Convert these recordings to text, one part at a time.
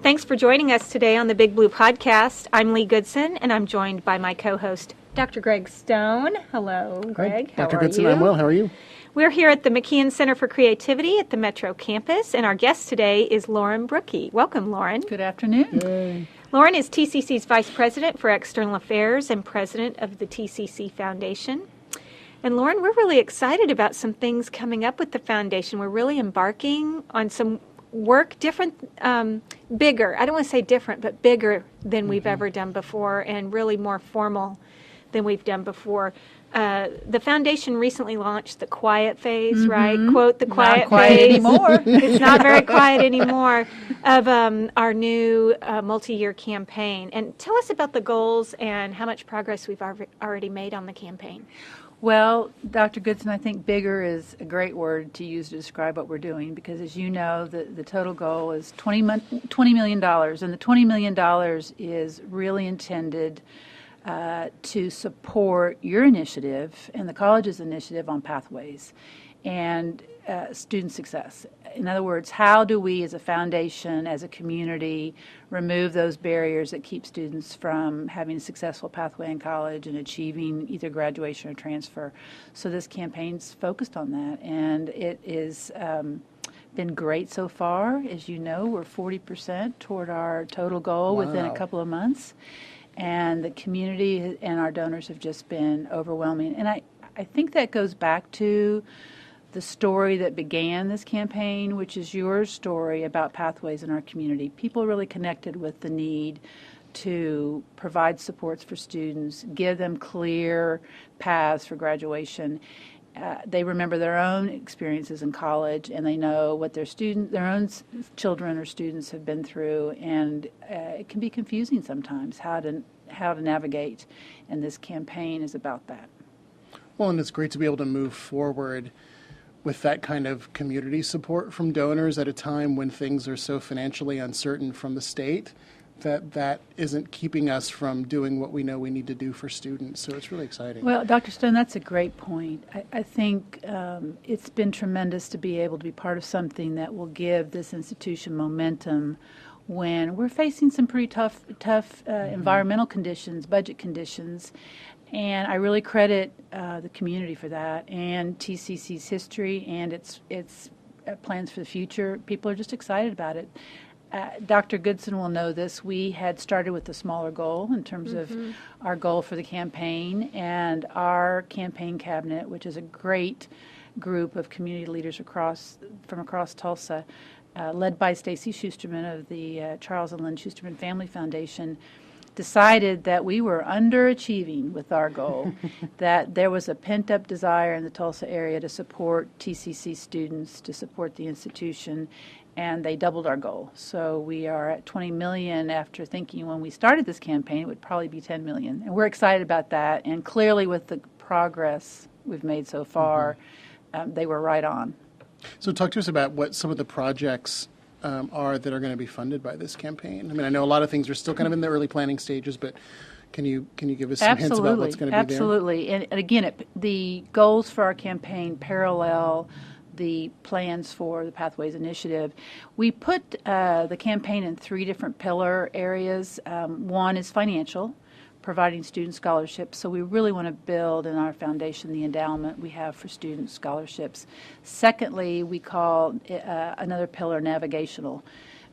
Thanks for joining us today on the Big Blue Podcast. I'm Leigh Goodson, and I'm joined by my co-host, Dr. Greg Stone. Hello, Greg. Hi, How Dr. are Goodson, you? I'm well. How are you? We're here at the McKeon Center for Creativity at the Metro Campus, and our guest today is Lauren Brookey. Welcome, Lauren. Good afternoon. Yay. Lauren is TCC's Vice President for External Affairs and President of the TCC Foundation. And Lauren, we're really excited about some things coming up with the foundation. We're really embarking on some work different, bigger. I don't want to say different, but bigger than we've ever done before, and really more formal than we've done before. The foundation recently launched the quiet phase, right? Quote, the quiet Not quiet phase. anymore. It's not very quiet anymore, of our new multi-year campaign. And tell us about the goals and how much progress we've already made on the campaign. Well, Dr. Goodson, I think bigger is a great word to use to describe what we're doing because, as you know, the total goal is $20 million, and the $20 million is really intended to support your initiative and the college's initiative on pathways and student success. In other words, how do we as a foundation, as a community, remove those barriers that keep students from having a successful pathway in college and achieving either graduation or transfer? So this campaign's focused on that, and it is been great so far. As you know, we're 40% toward our total goal within a couple of months. And the community and our donors have just been overwhelming. And I think that goes back to the story that began this campaign, which is your story about pathways in our community. People really connected with the need to provide supports for students, give them clear paths for graduation. They remember their own experiences in college, and they know what their own children or students have been through, and it can be confusing sometimes how to navigate, and this campaign is about that. Well, and it's great to be able to move forward with that kind of community support from donors at a time when things are so financially uncertain from the state that isn't keeping us from doing what we know we need to do for students. So it's really exciting. Well, Dr. Stone, that's a great point. I think it's been tremendous to be able to be part of something that will give this institution momentum when we're facing some pretty tough environmental conditions, budget conditions. And I really credit the community for that, and TCC's history and its plans for the future. People are just excited about it. Dr. Goodson will know this. We had started with a smaller goal in terms of our goal for the campaign, and our campaign cabinet, which is a great group of community leaders from across Tulsa, led by Stacy Schusterman of the Charles and Lynn Schusterman Family Foundation, decided that we were underachieving with our goal, that there was a pent-up desire in the Tulsa area to support TCC students, to support the institution, and they doubled our goal. So we are at $20 million after thinking when we started this campaign it would probably be $10 million. And we're excited about that, and clearly with the progress we've made so far, they were right on. So talk to us about what some of the projects are that are going to be funded by this campaign. I mean, I know a lot of things are still kind of in the early planning stages, but can you give us some hints about what's going to be there? Absolutely. And again, the goals for our campaign parallel the plans for the Pathways Initiative. We put the campaign in 3 different pillar areas. One is financial, providing student scholarships. So we really want to build in our foundation the endowment we have for student scholarships. Secondly, we call another pillar navigational,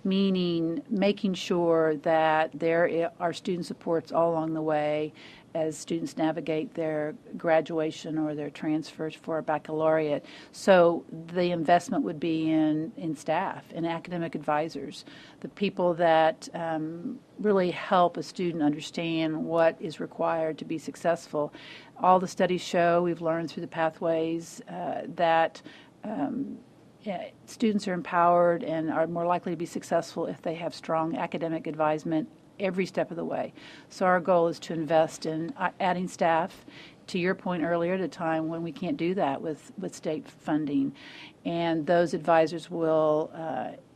meaning making sure that there are student supports all along the way as students navigate their graduation or their transfers for a baccalaureate. So the investment would be in staff and academic advisors, the people that really help a student understand what is required to be successful. All the studies show, we've learned through the pathways, that students are empowered and are more likely to be successful if they have strong academic advisement every step of the way. So our goal is to invest in adding staff, to your point earlier, at a time when we can't do that with state funding. And those advisors will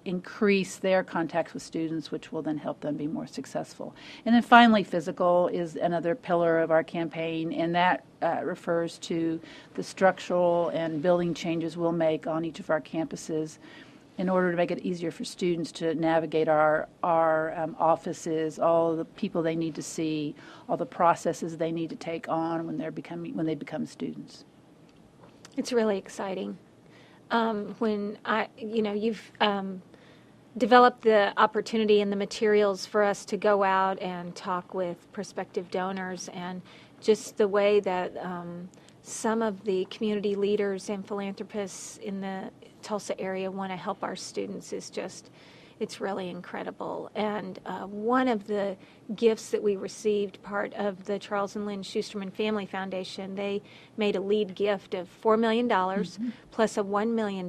increase their contacts with students, which will then help them be more successful. And then finally, physical is another pillar of our campaign, and that refers to the structural and building changes we'll make on each of our campuses in order to make it easier for students to navigate our offices, all the people they need to see, all the processes they need to take on when they become students. It's really exciting. You've developed the opportunity and the materials for us to go out and talk with prospective donors, and just the way that some of the community leaders and philanthropists in the Tulsa area want to help our students is just, it's really incredible. And one of the gifts that we received, part of the Charles and Lynn Schusterman Family Foundation, they made a lead gift of $4 million plus a $1 million,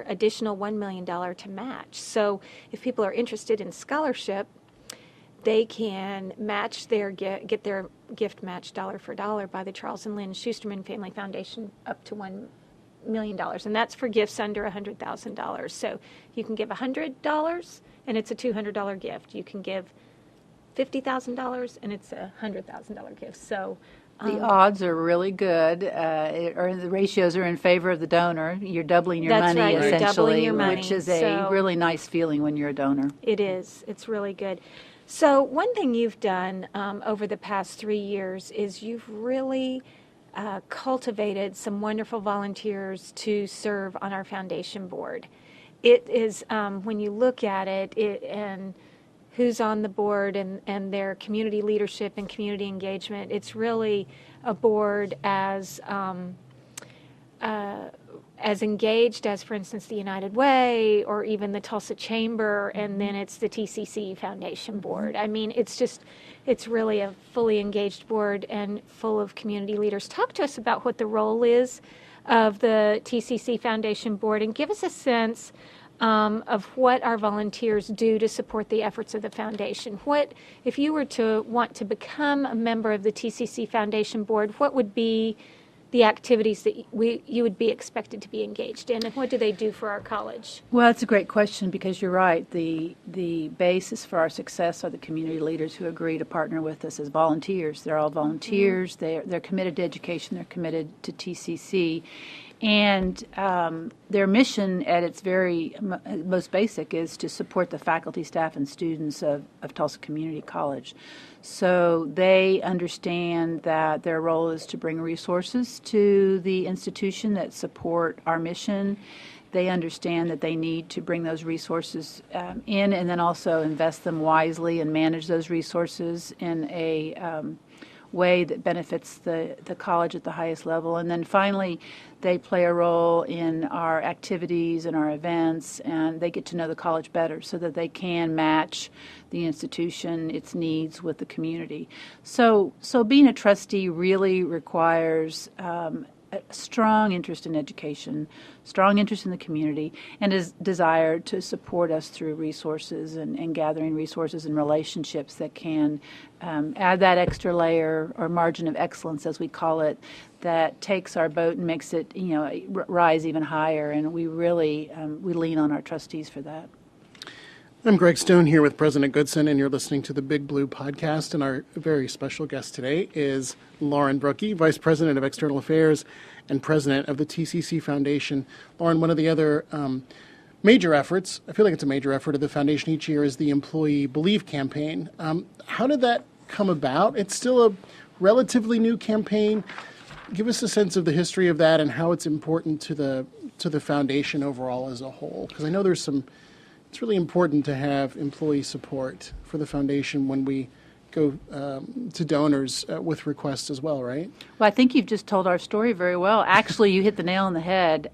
additional $1 million to match. So if people are interested in scholarship, they can match get their gift matched dollar for dollar by the Charles and Lynn Schusterman Family Foundation up to $1 million, and that's for gifts under $100,000. So you can give $100, and it's a $200 gift. You can give $50,000, and it's a $100,000 gift. So the odds are really good, or the ratios are in favor of the donor. You're doubling your that's money, right. essentially, You're doubling your money. which is a really nice feeling when you're a donor. It is. It's really good. So one thing you've done over the past 3 years is you've really cultivated some wonderful volunteers to serve on our foundation board. It is, when you look at it and who's on the board and their community leadership and community engagement, it's really a board as engaged as, for instance, the United Way or even the Tulsa Chamber, and then it's the TCC Foundation Board. I mean, it's really a fully engaged board and full of community leaders. Talk to us about what the role is of the TCC Foundation Board, and give us a sense of what our volunteers do to support the efforts of the foundation. What, if you were to want to become a member of the TCC Foundation Board, what would be the activities that you would be expected to be engaged in, and what do they do for our college? Well, it's a great question, because you're right. The basis for our success are the community leaders who agree to partner with us as volunteers. They're all volunteers. They're committed to education. They're committed to TCC. And their mission at its very most basic is to support the faculty, staff, and students of Tulsa Community College. So they understand that their role is to bring resources to the institution that support our mission. They understand that they need to bring those resources in, and then also invest them wisely and manage those resources in a way that benefits the college at the highest level. And then finally, they play a role in our activities and our events, and they get to know the college better so that they can match the institution, its needs with the community. So being a trustee really requires a strong interest in education, strong interest in the community, and a desire to support us through resources and gathering resources and relationships that can add that extra layer or margin of excellence, as we call it, that takes our boat and makes it, rise even higher. And we really we lean on our trustees for that. I'm Greg Stone here with President Goodson, and you're listening to the Big Blue Podcast. And our very special guest today is Lauren Brookey, Vice President of External Affairs and President of the TCC Foundation. Lauren, one of the other major efforts, I feel like it's a major effort of the foundation each year, is the Employee Believe campaign. How did that come about? It's still a relatively new campaign. Give us a sense of the history of that and how it's important to the foundation overall as a whole. Because I know it's really important to have employee support for the foundation when we go to donors with requests as well, right? Well, I think you've just told our story very well. Actually, you hit the nail on the head.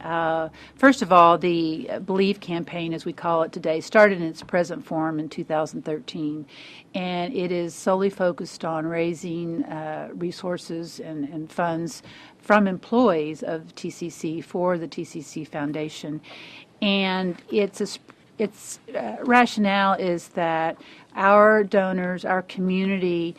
First of all, the Believe campaign, as we call it today, started in its present form in 2013, and it is solely focused on raising resources and funds from employees of TCC for the TCC Foundation. And its rationale is that our donors, our community,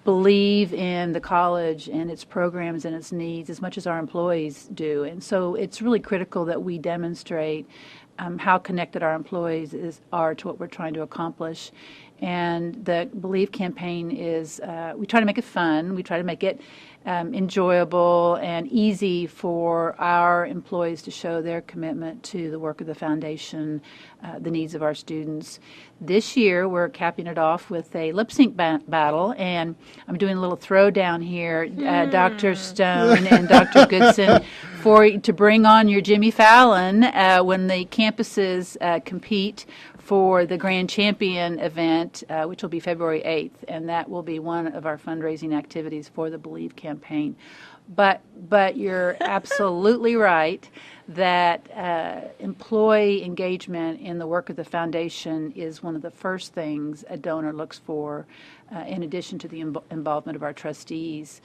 believe in the college and its programs and its needs as much as our employees do. And so it's really critical that we demonstrate how connected our employees are to what we're trying to accomplish. And the Believe campaign is, we try to make it fun, we try to make it enjoyable and easy for our employees to show their commitment to the work of the foundation, the needs of our students. This year, we're capping it off with a lip sync battle, and I'm doing a little throwdown here, Dr. Stone and Dr. Goodson, to bring on your Jimmy Fallon when the campuses compete for the Grand Champion event, which will be February 8th, and that will be one of our fundraising activities for the Believe campaign. But you're absolutely right that employee engagement in the work of the foundation is one of the first things a donor looks for, in addition to the involvement of our trustees,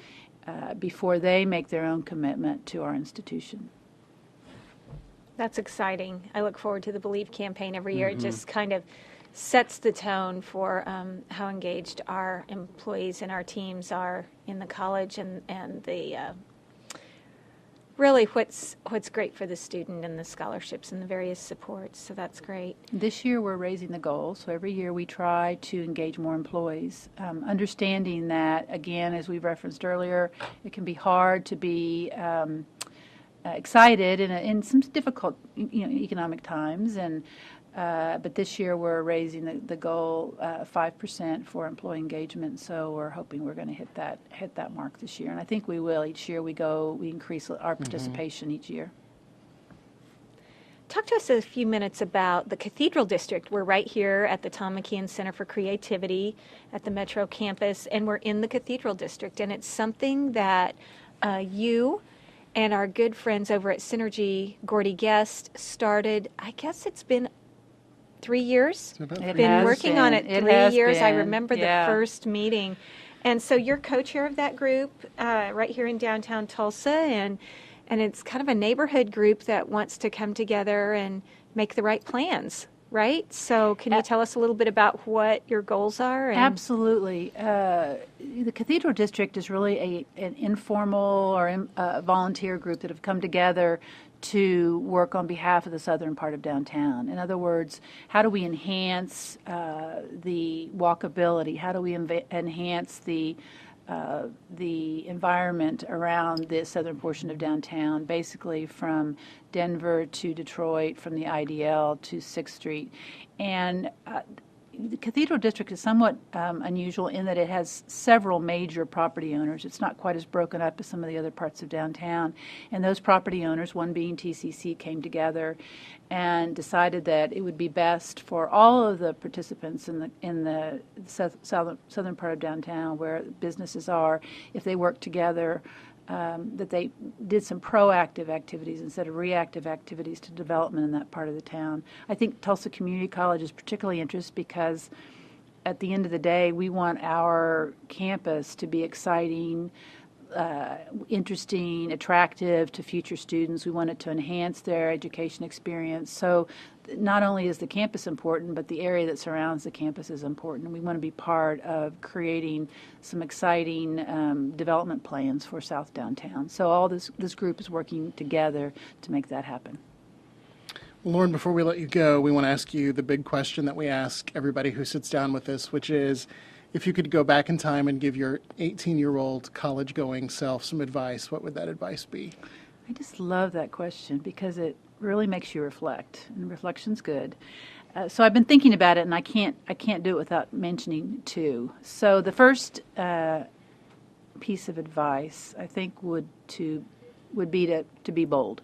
before they make their own commitment to our institution. That's exciting. I look forward to the Believe campaign every year. It just kind of sets the tone for how engaged our employees and our teams are in the college, and the really what's great for the student and the scholarships and the various supports. So that's great. This year we're raising the goal, so every year we try to engage more employees, understanding that, again, as we've referenced earlier, it can be hard to be excited in some difficult, economic times, but this year we're raising the goal 5% for employee engagement. So we're hoping we're going to hit that mark this year, and I think we will. Each year we increase our participation each year. Talk to us a few minutes about the Cathedral District. We're right here at the Tom McKeon Center for Creativity at the Metro campus, and we're in the Cathedral District, and it's something that you and our good friends over at Synergy, Gordy Guest, started. I guess it's been 3 years. It been has working been. on it It 3 has years. I been. remember the first meeting. And so you're co-chair of that group right here in downtown Tulsa, and it's kind of a neighborhood group that wants to come together and make the right plans, right? So can you tell us a little bit about what your goals are? Absolutely. The Cathedral District is really an informal or volunteer group that have come together to work on behalf of the southern part of downtown. In other words, how do we enhance the walkability? How do we enhance the environment around the southern portion of downtown, basically from Denver to Detroit, from the IDL to 6th Street. And the Cathedral District is somewhat unusual in that it has several major property owners. It's not quite as broken up as some of the other parts of downtown. And those property owners, one being TCC, came together and decided that it would be best for all of the participants in the southern part of downtown where businesses are, if they work together, that they did some proactive activities instead of reactive activities to development in that part of the town. I think Tulsa Community College is particularly interested because at the end of the day, we want our campus to be exciting, interesting, attractive to future students. We want it to enhance their education experience. So not only is the campus important, but the area that surrounds the campus is important. We want to be part of creating some exciting development plans for South Downtown. So all this group is working together to make that happen. Lauren, before we let you go, we want to ask you the big question that we ask everybody who sits down with us, which is, if you could go back in time and give your 18-year-old college-going self some advice, what would that advice be? I just love that question because it really makes you reflect, and reflection's good. So I've been thinking about it, and I can't do it without mentioning two. So the first piece of advice I think would be to be bold.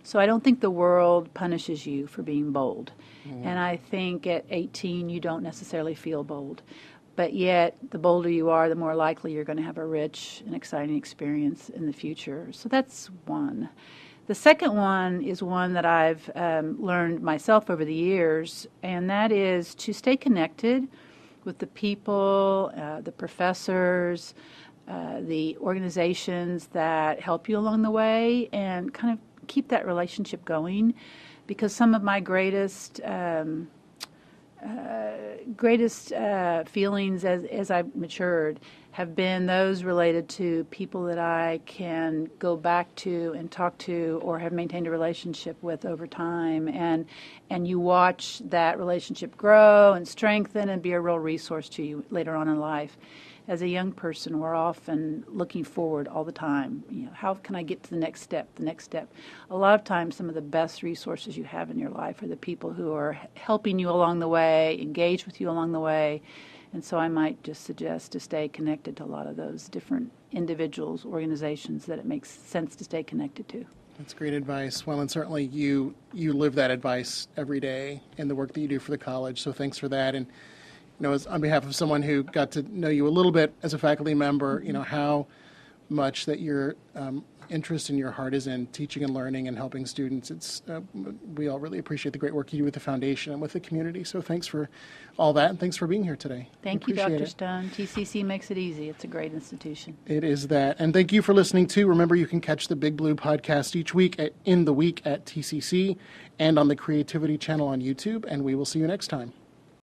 So I don't think the world punishes you for being bold, and I think at 18 you don't necessarily feel bold. But yet, the bolder you are, the more likely you're going to have a rich and exciting experience in the future. So that's one. The second one is one that I've learned myself over the years, and that is to stay connected with the people, the professors, the organizations that help you along the way, and kind of keep that relationship going. Because some of my greatest greatest feelings as I've matured have been those related to people that I can go back to and talk to or have maintained a relationship with over time. And you watch that relationship grow and strengthen and be a real resource to you later on in life. As a young person, we're often looking forward all the time. How can I get to the next step, the next step? A lot of times, some of the best resources you have in your life are the people who are helping you along the way, engage with you along the way. And so I might just suggest to stay connected to a lot of those different individuals, organizations that it makes sense to stay connected to. That's great advice. Well, and certainly you live that advice every day in the work that you do for the college, so thanks for that. And as on behalf of someone who got to know you a little bit as a faculty member, how much that your interest and your heart is in teaching and learning and helping students. We all really appreciate the great work you do with the foundation and with the community. So thanks for all that, and thanks for being here today. Thank you, Dr. Stone. TCC makes it easy. It's a great institution. It is that. And thank you for listening, too. Remember, you can catch the Big Blue podcast each week in the week at TCC and on the Creativity channel on YouTube, and we will see you next time.